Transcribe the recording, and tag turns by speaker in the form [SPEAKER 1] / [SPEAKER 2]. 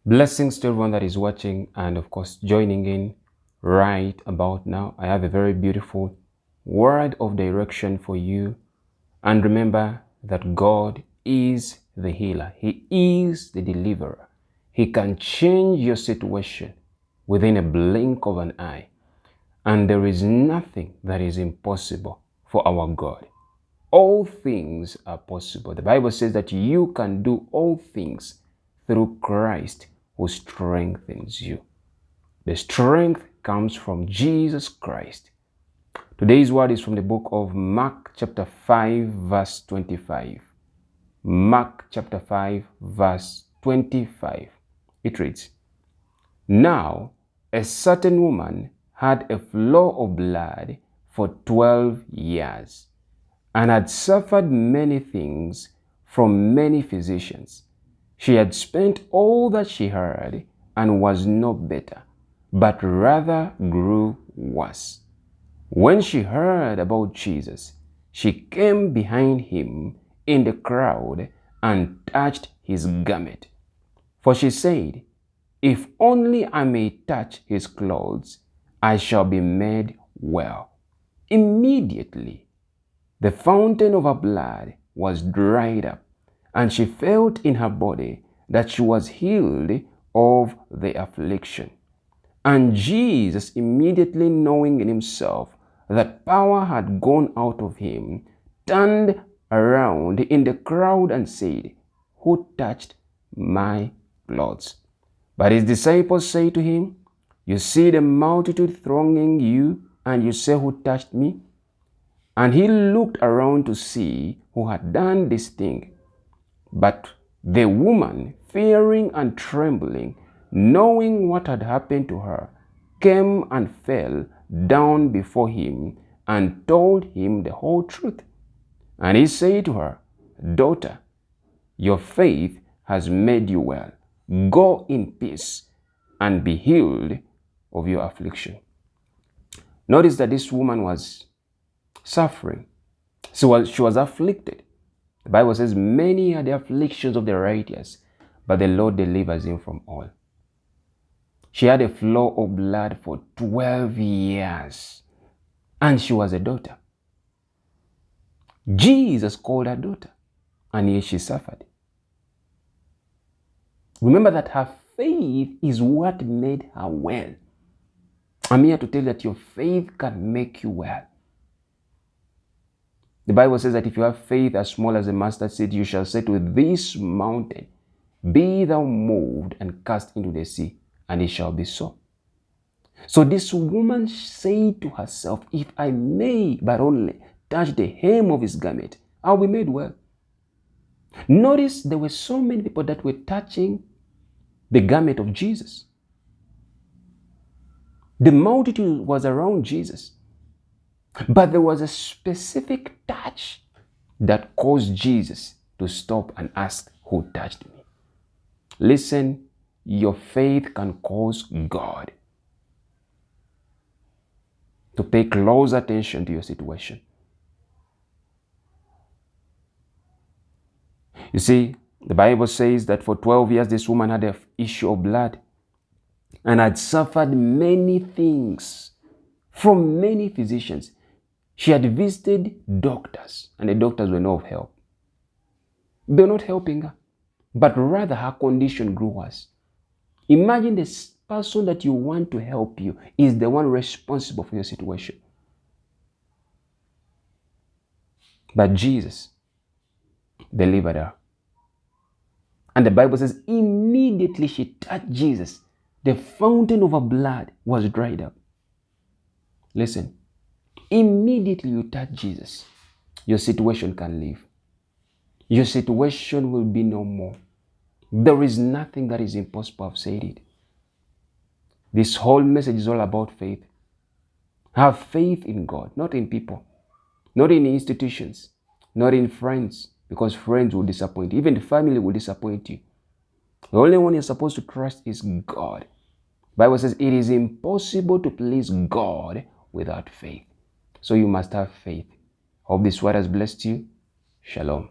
[SPEAKER 1] Blessings to everyone that is watching and, of course, joining in right about now. I have a very beautiful word of direction for you. And remember that God is the healer, He is the deliverer. He can change your situation within a blink of an eye. And there is nothing that is impossible for our God. All things are possible. The Bible says that you can do all things through Christ who strengthens you. The strength comes from Jesus Christ. Today's word is from the book of Mark chapter 5 verse 25. Mark chapter 5 verse 25. It reads, "Now a certain woman had a flow of blood for 12 years and had suffered many things from many physicians. She had spent all that she had and was no better, but rather grew worse. When she heard about Jesus, she came behind him in the crowd and touched his garment. For she said, 'If only I may touch his clothes, I shall be made well.' Immediately, the fountain of her blood was dried up, and she felt in her body that she was healed of the affliction. And Jesus, immediately knowing in himself that power had gone out of him, turned around in the crowd and said, 'Who touched my clothes?' But his disciples say to him, 'You see the multitude thronging you, and you say, Who touched me?' And he looked around to see who had done this thing. But the woman, fearing and trembling, knowing what had happened to her, came and fell down before him and told him the whole truth. And he said to her, 'Daughter, your faith has made you well. Go in peace and be healed of your affliction.'" Notice that this woman was suffering. She was afflicted. The Bible says, "Many are the afflictions of the righteous, but the Lord delivers him from all." She had a flow of blood for 12 years, and she was a daughter. Jesus called her daughter, and yet she suffered. Remember that her faith is what made her well. I'm here to tell you that your faith can make you well. The Bible says that if you have faith as small as a mustard seed, you shall say to this mountain, "Be thou moved and cast into the sea," and it shall be so. So this woman said to herself, "If I may but only touch the hem of his garment, I'll be made well." Notice there were so many people that were touching the garment of Jesus. The multitude was around Jesus. But there was a specific touch that caused Jesus to stop and ask, "Who touched me?" Listen, your faith can cause God to pay close attention to your situation. You see, the Bible says that for 12 years this woman had an issue of blood and had suffered many things from many physicians. She had visited doctors, and the doctors were not of help. They were not helping her, but rather her condition grew worse. Imagine this person that you want to help you is the one responsible for your situation. But Jesus delivered her. And the Bible says immediately she touched Jesus, the fountain of her blood was dried up. Listen, immediately you touch Jesus, your situation can leave. Your situation will be no more. There is nothing that is impossible. I've said it. This whole message is all about faith. Have faith in God, not in people, not in institutions, not in friends, because friends will disappoint you. Even the family will disappoint you. The only one you're supposed to trust is God. The Bible says it is impossible to please God without faith. So you must have faith. Hope this word has blessed you. Shalom.